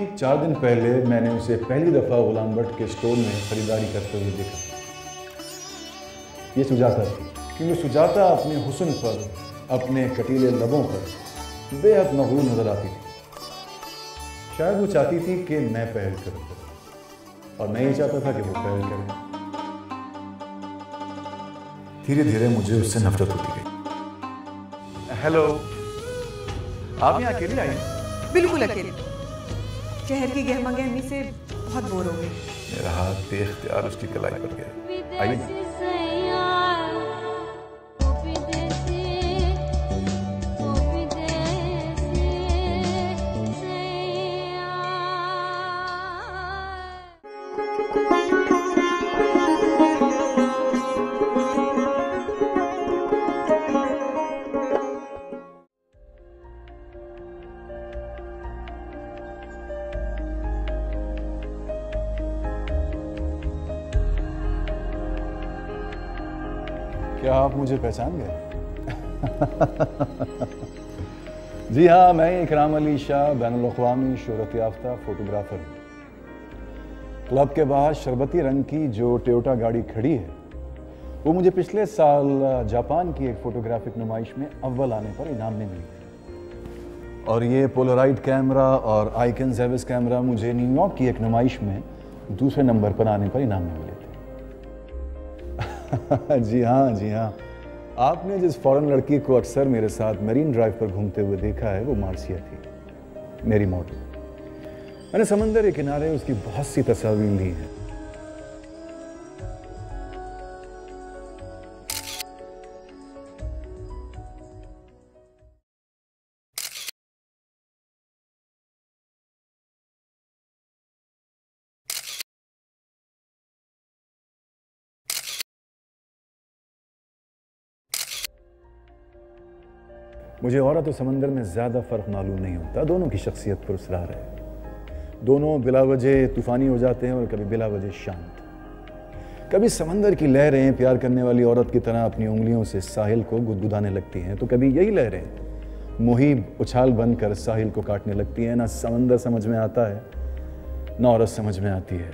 ठीक 4 दिन पहले मैंने उसे पहली दफ़ा गुलाम भट्ट के स्टोर में ख़रीदारी करते हुए देखा। ये सुजाता थी, क्योंकि सुजाता अपने हुस्न पर, अपने कटीले लबों पर बेहद मगरूर नज़र आती थी। शायद वो चाहती थी कि मैं पहल करूँ और मैं ये चाहता था कि वो पहल करे। धीरे धीरे मुझे उससे नफरत होती गई। हेलो, आप यहाँ अकेली आई? बिल्कुल अकेले। शहर की गहमा गहमी से बहुत बोर हो गई। मेरा हाथ बेख्तियार उसकी कलाई पर गया। आइए ना। क्या आप मुझे पहचान गए? जी हाँ, मैं इकराम अली शाह, बैनुल-अक़वामी शोहरत याफ्ता फोटोग्राफर हूँ। क्लब के बाहर शरबती रंग की जो टोयोटा गाड़ी खड़ी है, वो मुझे पिछले साल जापान की एक फोटोग्राफिक नुमाइश में अव्वल आने पर इनाम में मिली। और ये पोलराइड कैमरा और आइकन ज़ेविस कैमरा मुझे न्यूयॉर्क की एक नुमाइश में दूसरे नंबर पर आने पर इनाम में मिले थे। जी हाँ, आपने जिस फॉरेन लड़की को अक्सर मेरे साथ मरीन ड्राइव पर घूमते हुए देखा है, वो मार्सिया थी, मेरी मॉडल। मैंने समंदर के किनारे उसकी बहुत सी तस्वीरें ली हैं। मुझे औरत और समंदर में ज़्यादा फ़र्क मालूम नहीं होता। दोनों की शख्सियत पुरस्कार है। दोनों बिलावजह तूफ़ानी हो जाते हैं और कभी बिलावजह शांत। कभी समंदर की लहरें प्यार करने वाली औरत की तरह अपनी उंगलियों से साहिल को गुदगुदाने लगती हैं, तो कभी यही लहरें मुहीब उछाल बनकर साहिल को काटने लगती हैं। ना समंदर समझ में आता है, ना औरत समझ में आती है।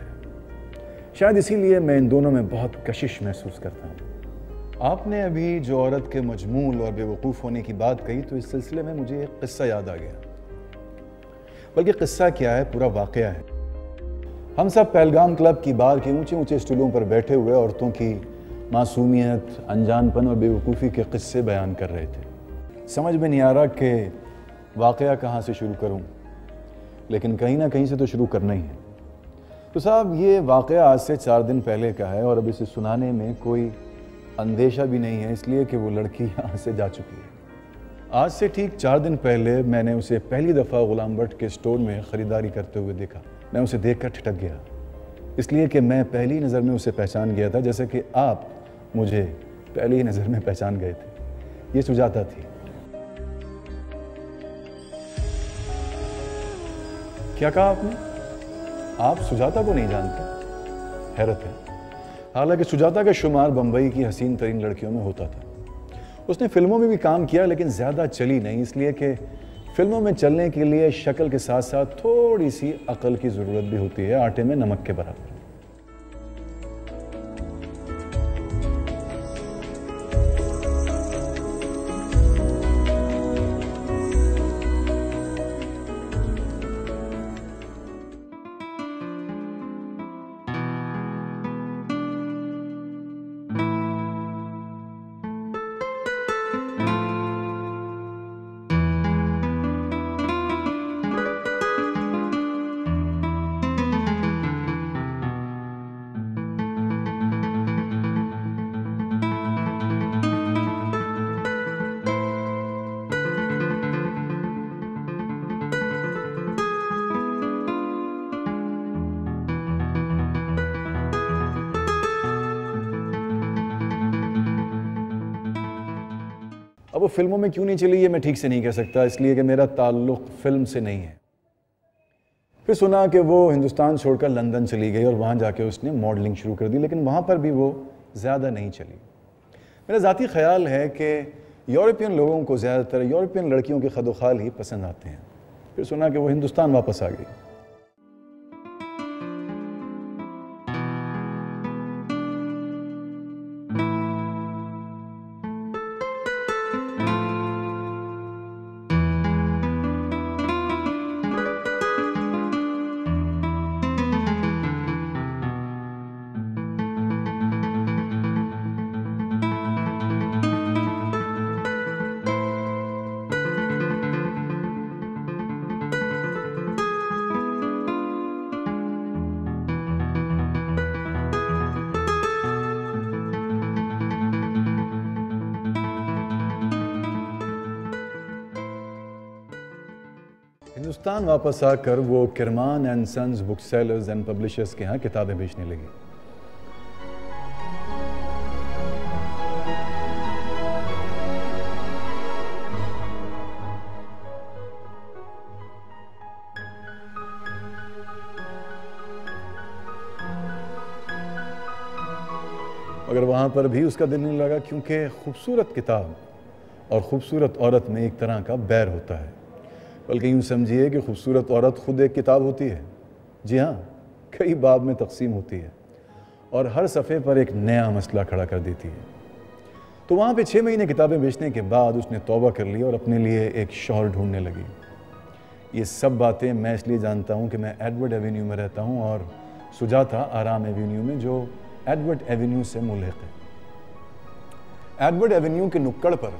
शायद इसीलिए मैं इन दोनों में बहुत कशिश महसूस करता हूँ। आपने अभी जो औरत के मजमूल और बेवकूफ़ होने की बात कही, तो इस सिलसिले में मुझे एक किस्सा याद आ गया। बल्कि किस्सा क्या है, पूरा वाक़या है। हम सब पहलगाम क्लब की बार के ऊंचे ऊंचे स्टूलों पर बैठे हुए औरतों की मासूमियत, अनजानपन और बेवकूफ़ी के किस्से बयान कर रहे थे। समझ में नहीं आ रहा कि वाक़या कहाँ से शुरू करूँ, लेकिन कहीं ना कहीं से तो शुरू करना ही है। तो साहब, ये वाक़या आज से 4 दिन पहले का है और अब इसे सुनाने में कोई अंदेशा भी नहीं है, इसलिए कि वो लड़की यहाँ से जा चुकी है। आज से ठीक 4 दिन पहले मैंने उसे पहली दफ़ा गुलाम भट्ट के स्टोर में ख़रीदारी करते हुए देखा। मैं उसे देखकर ठिठक गया, इसलिए कि मैं पहली नज़र में उसे पहचान गया था, जैसे कि आप मुझे पहली ही नज़र में पहचान गए थे। ये सुजाता थी। क्या कहा आपने? आप सुजाता को नहीं जानते? हैरत है। हालांकि सुजाता का शुमार बंबई की हसीन तरीन लड़कियों में होता था। उसने फिल्मों में भी काम किया, लेकिन ज़्यादा चली नहीं, इसलिए कि फिल्मों में चलने के लिए शक्ल के साथ साथ थोड़ी सी अकल की ज़रूरत भी होती है, आटे में नमक के बराबर। अब वो फिल्मों में क्यों नहीं चली ये मैं ठीक से नहीं कह सकता, इसलिए कि मेरा ताल्लुक़ फिल्म से नहीं है। फिर सुना कि वो हिंदुस्तान छोड़कर लंदन चली गई और वहाँ जाके उसने मॉडलिंग शुरू कर दी, लेकिन वहाँ पर भी वो ज़्यादा नहीं चली। मेरा ज़ाती ख्याल है कि यूरोपियन लोगों को ज़्यादातर यूरोपियन लड़कियों के खदोखाल ही पसंद आते हैं। फिर सुना कि वो हिंदुस्तान वापस आ गई। हिंदुस्तान वापस आकर वो Kirman and sons book sellers and publishers के यहाँ किताबें बेचने लगी। मगर वहाँ पर भी उसका दिल नहीं लगा, क्योंकि खूबसूरत किताब और खूबसूरत औरत में एक तरह का बैर होता है। बल्कि यूँ समझिए कि खूबसूरत औरत खुद एक किताब होती है। जी हाँ, कई बाब में तकसीम होती है और हर सफ़े पर एक नया मसला खड़ा कर देती है। तो वहाँ पे 6 महीने किताबें बेचने के बाद उसने तौबा कर ली और अपने लिए एक शौहर ढूंढने लगी। ये सब बातें मैं इसलिए जानता हूँ कि मैं एडवर्ड एवेन्यू में रहता हूँ और सुजाता आराम एवेन्यू में, जो एडवर्ड एवेन्यू से मुल्हिक है। एडवर्ड एवेन्यू के नुक्कड़ पर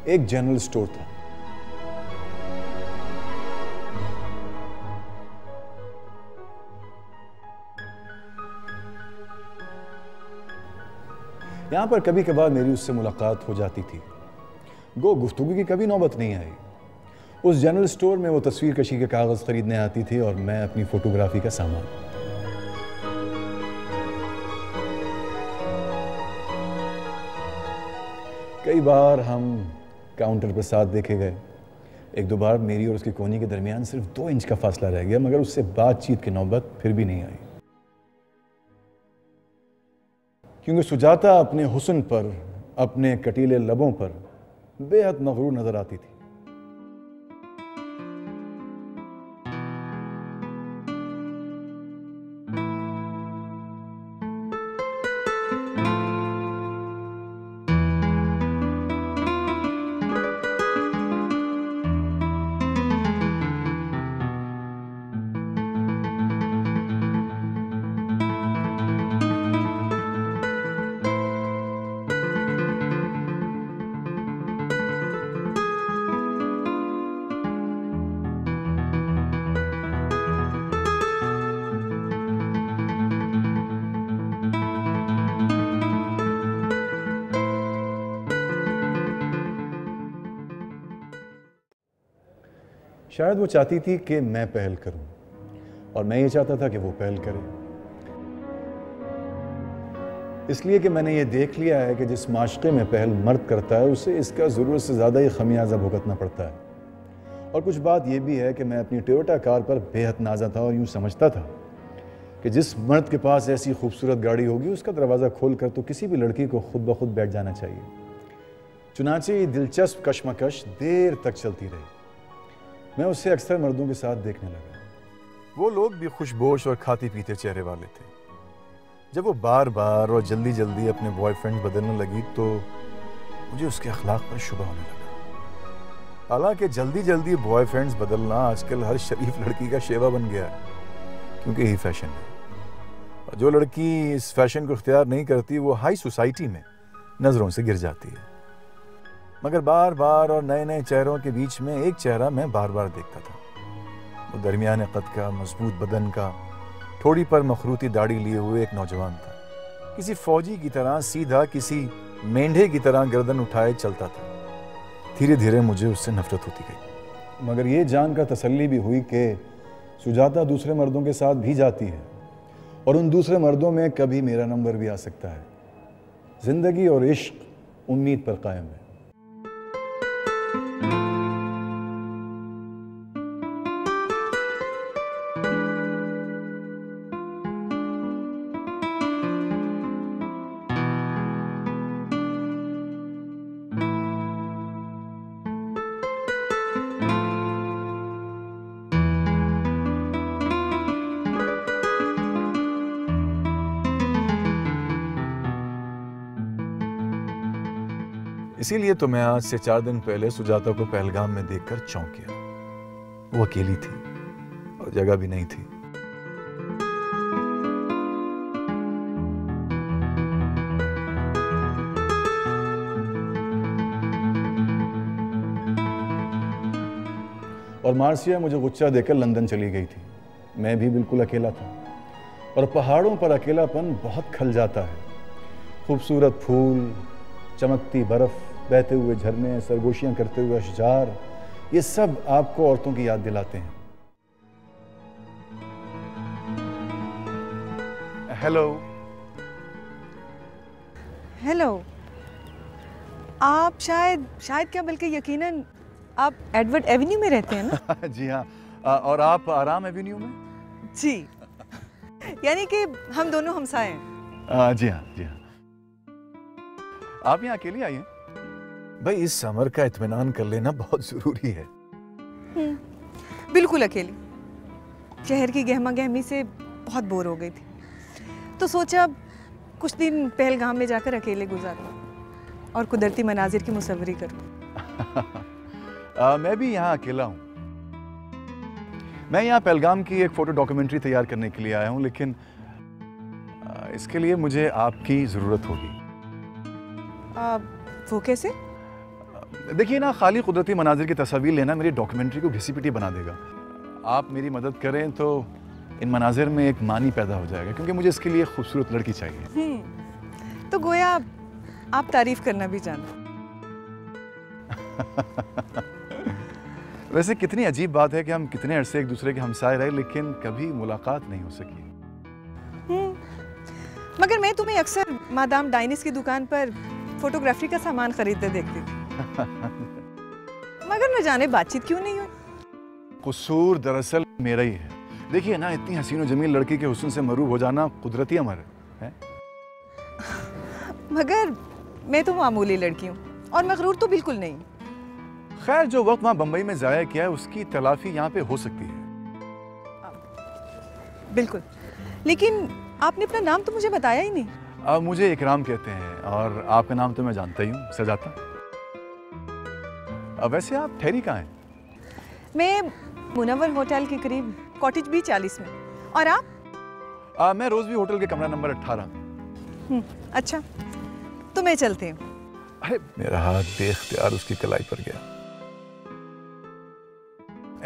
एक जनरल स्टोर था। यहां पर कभी कभार मेरी उससे मुलाकात हो जाती थी। गुफ्तगू की कभी नौबत नहीं आई। उस जनरल स्टोर में वो तस्वीर कशी के कागज खरीदने आती थी और मैं अपनी फोटोग्राफी का सामान। कई बार हम काउंटर पर साथ देखे गए। 1-2 बार मेरी और उसकी कोहनी के दरमियान सिर्फ 2 इंच का फासला रह गया, मगर उससे बातचीत की नौबत फिर भी नहीं आई, क्योंकि सुजाता अपने हुस्न पर, अपने कटीले लबों पर बेहद मगरूर नजर आती थी। शायद वो चाहती थी कि मैं पहल करूं और मैं ये चाहता था कि वो पहल करे। इसलिए कि मैंने ये देख लिया है कि जिस माशक़े में पहल मर्द करता है उसे इसका ज़रूरत से ज़्यादा ही खमियाजा भुगतना पड़ता है। और कुछ बात यह भी है कि मैं अपनी टोयोटा कार पर बेहद नाज़ा था और यूँ समझता था कि जिस मर्द के पास ऐसी खूबसूरत गाड़ी होगी उसका दरवाज़ा खोल कर तो किसी भी लड़की को खुद ब खुद बैठ जाना चाहिए। चुनांचे ये दिलचस्प कशमकश देर तक चलती रही। मैं उससे अक्सर मर्दों के साथ देखने लगा। वो लोग भी खुशबोश और खाती पीते चेहरे वाले थे। जब वो बार बार और जल्दी जल्दी अपने बॉयफ्रेंड बदलने लगी तो मुझे उसके अखलाक पर शुबा होने लगा। हालांकि जल्दी जल्दी बॉयफ्रेंड्स बदलना आजकल हर शरीफ लड़की का शेवा बन गया है, क्योंकि यही फैशन है। और जो लड़की इस फैशन को इख्तियार नहीं करती वो हाई सोसाइटी में नज़रों से गिर जाती है। मगर बार बार और नए नए चेहरों के बीच में एक चेहरा मैं बार बार देखता था। वो दरमियाने कद का, मजबूत बदन का, थोड़ी पर मखरूती दाढ़ी लिए हुए एक नौजवान था। किसी फौजी की तरह सीधा, किसी मेंढे की तरह गर्दन उठाए चलता था। धीरे धीरे मुझे उससे नफरत होती गई। मगर ये जानकर तसल्ली भी हुई कि सुजाता दूसरे मर्दों के साथ भी जाती है और उन दूसरे मर्दों में कभी मेरा नंबर भी आ सकता है। जिंदगी और इश्क उम्मीद पर कायम है। इसीलिए तो मैं आज से 4 दिन पहले सुजाता को पहलगाम में देखकर चौंक गया। वो अकेली थी और जगह भी नहीं थी। और मार्सिया मुझे गुस्सा देकर लंदन चली गई थी। मैं भी बिल्कुल अकेला था और पहाड़ों पर अकेलापन बहुत खल जाता है। खूबसूरत फूल, चमकती बर्फ, बहते हुए झरने, सरगोशियां करते हुए अशजार, ये सब आपको औरतों की याद दिलाते हैं। हेलो। हेलो। आप शायद क्या बल्कि यकीनन आप एडवर्ड एवेन्यू में रहते हैं ना? जी हाँ। और आप आराम एवेन्यू में? जी। यानी कि हम दोनों हमसाए हैं। जी हाँ, जी हाँ। आप यहाँ अकेली आई हैं? भाई इस समर का इत्मीनान कर लेना बहुत जरूरी है। बिल्कुल अकेली। शहर की गहमा गहमी से बहुत बोर हो गई थी, तो सोचा कुछ दिन पहलगाम में जाकर अकेले गुजारूं और कुदरती मनाजिर की मुसव्वरी करूं। मैं भी यहाँ अकेला हूँ। मैं यहाँ पहलगाम की एक फोटो डॉक्यूमेंट्री तैयार करने के लिए आया हूँ, लेकिन इसके लिए मुझे आपकी ज़रूरत होगी। वो कैसे? देखिए ना, खाली कुदरती मनाजिर की तस्वीर लेना मेरी डॉक्यूमेंट्री को घिसी-पिटी बना देगा। आप मेरी मदद करें तो इन मनाजिर में एक मानी पैदा हो जाएगा, क्योंकि मुझे इसके लिए खूबसूरत लड़की चाहिए। तो गोया आप तारीफ करना भी जानते। वैसे कितनी अजीब बात है कि हम कितने अरसे एक दूसरे के हमसाए रहे, लेकिन कभी मुलाकात नहीं हो सकी। मगर मैं तुम्हें अक्सर मादाम डाइनिस की दुकान पर फोटोग्राफी का सामान खरीदते देखती थी। मगर न जाने बातचीत क्यों नहीं हुई। कसूर दरअसल मेरा ही है। देखिए ना, इतनी हसीन और जमील लड़की के हुस्न से मरूब हो जाना कुदरती अमर है। मगर मैं तो मामूली लड़की हूँ और मगरूर तो बिल्कुल नहीं। खैर, जो वक्त वहाँ बंबई में जाया किया है उसकी तलाफी यहाँ पे हो सकती है। बिल्कुल, लेकिन आपने अपना नाम तो मुझे बताया ही नहीं। मुझे इकराम कहते हैं और आपका नाम तो मैं जानता ही हूँ, सजाता। वैसे आप ठहरी कहाँ हैं? मैं मुनव्वर होटल के करीब कॉटेज बी 40 में। और आप? मैं रोजवी होटल के कमरा नंबर 18 में। अच्छा, तो मैं चलती हूँ। अरे मेरा हाथ बेख्तियार उसकी कलाई पर गया।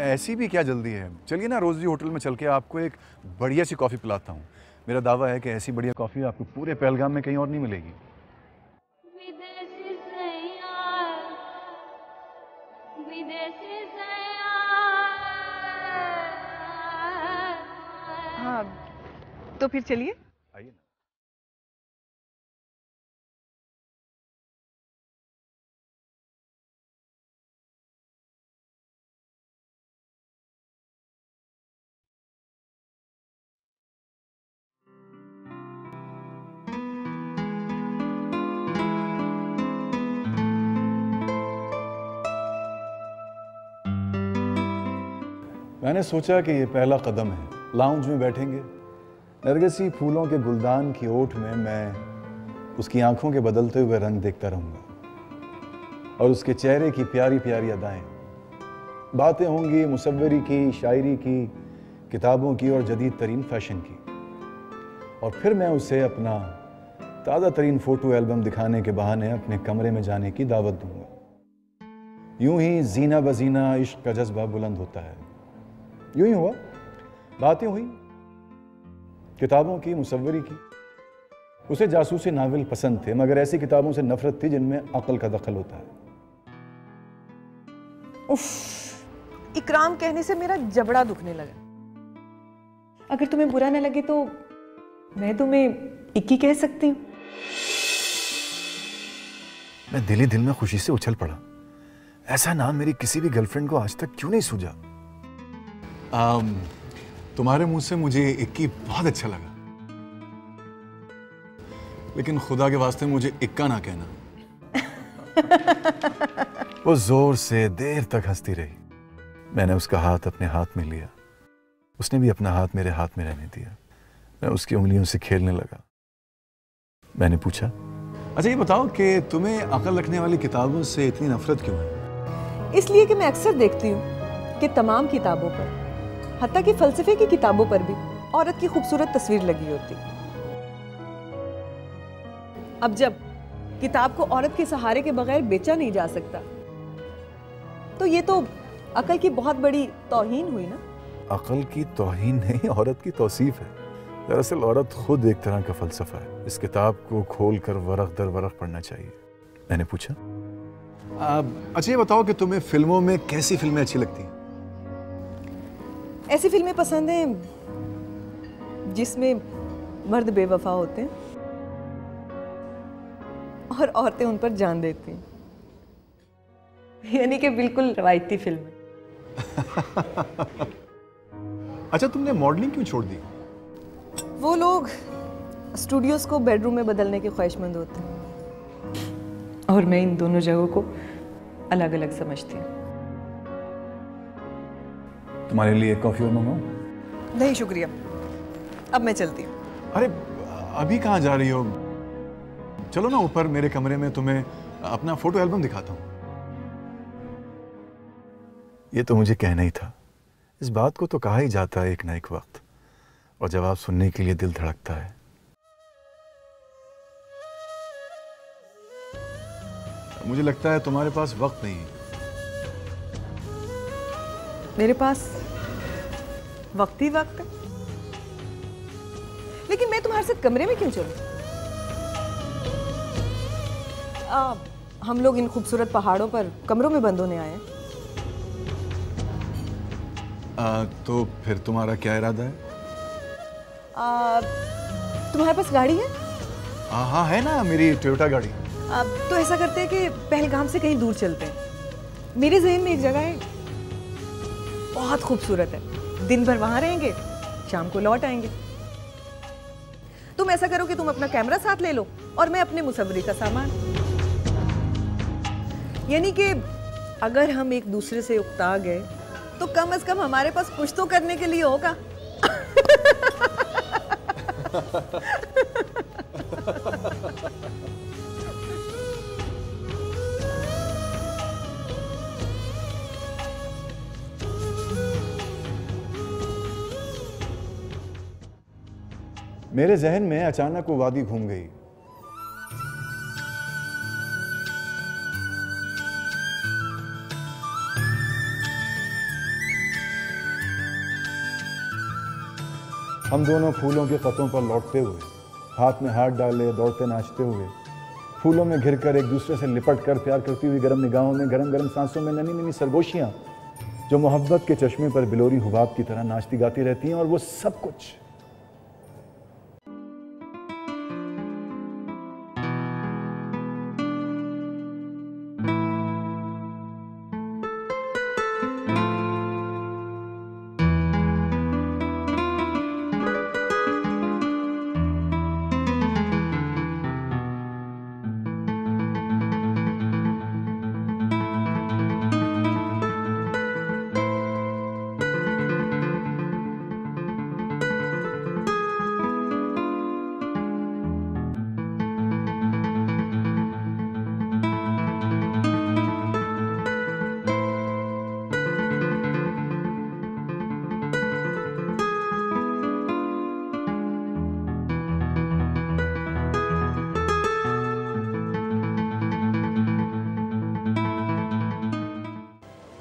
ऐसी भी क्या जल्दी है? चलिए ना, रोजवी होटल में चल के आपको एक बढ़िया सी कॉफी पिलाता हूँ। मेरा दावा है कि ऐसी बढ़िया कॉफी आपको पूरे पहलगाम में कहीं और नहीं मिलेगी। हाँ, तो फिर चलिए। आइए ना। मैंने सोचा कि ये पहला कदम है। लाउंज में बैठेंगे, नरगिसी फूलों के गुलदान की ओट में मैं उसकी आंखों के बदलते हुए रंग देखता रहूंगा और उसके चेहरे की प्यारी प्यारी अदाएं। बातें होंगी मुसव्वरी की, शायरी की, किताबों की और जदीद तरीन फैशन की। और फिर मैं उसे अपना ताज़ा तरीन फ़ोटो एल्बम दिखाने के बहाने अपने कमरे में जाने की दावत दूंगा। यूं ही जीना बजीना इश्क का जज्बा बुलंद होता है। यूं ही हुआ, बातें हुई किताबों की, मुसव्वरी की। उसे जासूसी नावल पसंद थे, मगर ऐसी किताबों से नफरत थी जिनमें अक्ल का दखल होता है। उफ, इकराम कहने से मेरा जबड़ा दुखने लगा। अगर तुम्हें बुरा न लगे तो मैं तुम्हें इक्की कह सकती हूँ। मैं दिल ही दिल में खुशी से उछल पड़ा। ऐसा नाम मेरी किसी भी गर्लफ्रेंड को आज तक क्यों नहीं सूझा। तुम्हारे मुंह से मुझे इक्की बहुत अच्छा लगा, लेकिन खुदा के वास्ते मुझे इक्का ना कहना। वो जोर से देर तक हंसती रही। मैंने उसका हाथ अपने हाथ में लिया, उसने भी अपना हाथ मेरे हाथ में रहने दिया। मैं उसकी उंगलियों से खेलने लगा। मैंने पूछा, अच्छा ये बताओ कि तुम्हें अकल रखने वाली किताबों से इतनी नफरत क्यों है? इसलिए कि मैं अक्सर देखती हूँ कि तमाम किताबों पर, हत्ता कि फलसफे की किताबों पर भी औरत की खूबसूरत तस्वीर लगी होती। अब जब किताब को औरत के सहारे के बगैर बेचा नहीं जा सकता, तो ये तो अकल की बहुत बड़ी तौहीन हुई ना। अकल की तौहीन नहीं, औरत की तौसीफ है। दरअसल औरत खुद एक तरह का फलसफा है। इस किताब को खोलकर वरक दर वरक पढ़ना चाहिए। मैंने पूछा, अच्छा ये बताओ कि तुम्हें फिल्मों में कैसी फिल्में अच्छी लगती हैं? ऐसी फिल्में पसंद हैं जिसमें मर्द बेवफा होते हैं और औरतें उन पर जान देती हैं, यानी कि बिल्कुल रवायती फिल्म है। अच्छा, तुमने मॉडलिंग क्यों छोड़ दी? वो लोग स्टूडियोज को बेडरूम में बदलने के ख्वाहिशमंद होते हैं और मैं इन दोनों जगहों को अलग अलग समझती हूँ। तुम्हारे लिए कॉफी और मंगाऊं? नहीं शुक्रिया, अब मैं चलती हूँ। अरे अभी कहाँ जा रही हो? चलो ना ऊपर मेरे कमरे में, तुम्हें अपना फोटो एल्बम दिखाता हूँ। ये तो मुझे कहना ही था। इस बात को तो कहा ही जाता है एक ना एक वक्त, और जवाब सुनने के लिए दिल धड़कता है। मुझे लगता है तुम्हारे पास वक्त नहीं है। मेरे पास वक्त ही वक्त है, लेकिन मैं तुम्हारे साथ कमरे में क्यों चलूं? हम लोग इन खूबसूरत पहाड़ों पर कमरों में बंद होने आए हैं। तो फिर तुम्हारा क्या इरादा है? तुम्हारे पास गाड़ी है? हाँ है ना, मेरी टोयोटा गाड़ी। तो ऐसा करते हैं कि पहलगाम से कहीं दूर चलते हैं। मेरे जहन में एक जगह है, बहुत खूबसूरत है। दिन भर वहां रहेंगे, शाम को लौट आएंगे। तुम ऐसा करो कि तुम अपना कैमरा साथ ले लो और मैं अपने मुसव्वरी का सामान। यानी कि अगर हम एक दूसरे से उकता गए तो कम से कम हमारे पास कुछ तो करने के लिए होगा। मेरे जहन में अचानक वो वादी घूम गई। हम दोनों फूलों के कतों पर लौटते हुए, हाथ में हाथ डाले दौड़ते नाचते हुए, फूलों में घिरकर एक दूसरे से लिपट कर प्यार करती हुई, गर्म निगाहों में गरम गरम सांसों में नन्ही नन्ही सरगोशियां जो मोहब्बत के चश्मे पर बिलोरी हुबाब की तरह नाचती गाती रहती हैं। और वो सब कुछ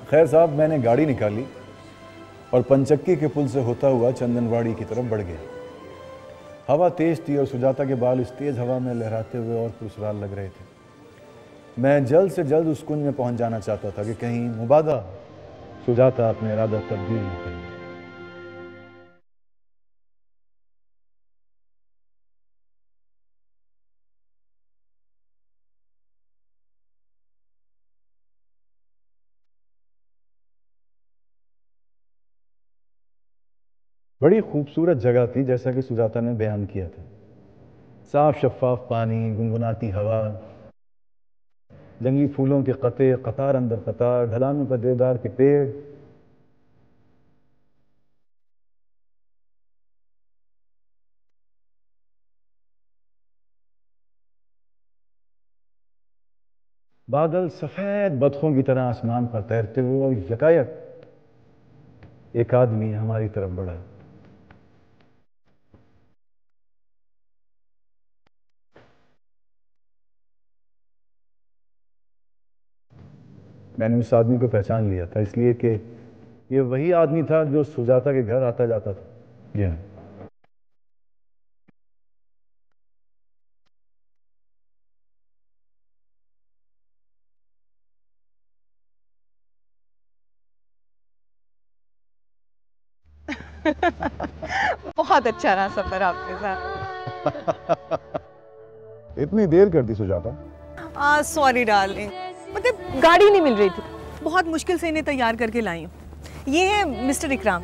खैर साहब, मैंने गाड़ी निकाली और पंचक्की के पुल से होता हुआ चंदनवाड़ी की तरफ बढ़ गया। हवा तेज थी और सुजाता के बाल इस तेज हवा में लहराते हुए और पुरस्कार लग रहे थे। मैं जल्द से जल्द उस कुंज में पहुंच जाना चाहता था कि कहीं मुबादा सुजाता अपने इरादा तब्दील न करे। बड़ी खूबसूरत जगह थी, जैसा कि सुजाता ने बयान किया था। साफ शफाफ पानी, गुनगुनाती हवा, जंगली फूलों के कते कतार अंदर कतार, ढलानों पर देवदार के पेड़। बादल सफेद बतखों की तरह आसमान पर तैरते हुए, और यकायक एक आदमी हमारी तरफ बढ़ा। मैंने उस आदमी को पहचान लिया था, इसलिए कि ये वही आदमी था जो सुजाता के घर आता जाता था। जी हाँ। बहुत अच्छा रहा सफर आपके साथ। इतनी देर कर दी सुजाता? सॉरी डार्लिंग, मतलब गाड़ी नहीं मिल रही थी, बहुत मुश्किल से इन्हें तैयार करके लाई हूँ। ये है मिस्टर इकराम।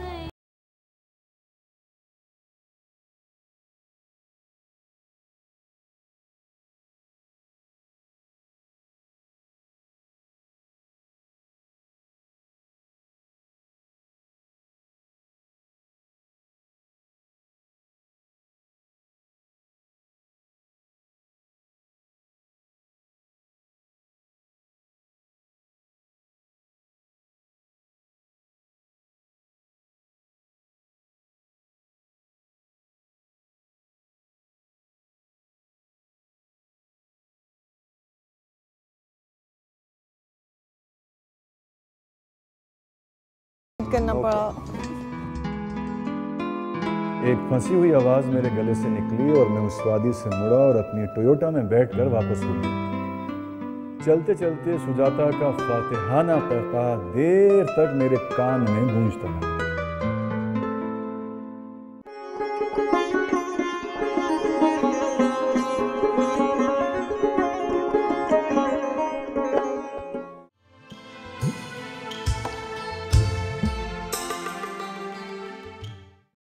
करना पड़ा। एक फंसी हुई आवाज मेरे गले से निकली और मैं उस वादी से मुड़ा और अपनी टोयोटा में बैठकर वापस हो गया। चलते चलते सुजाता का फातिहाना कहता देर तक मेरे कान में गूंजता रहा।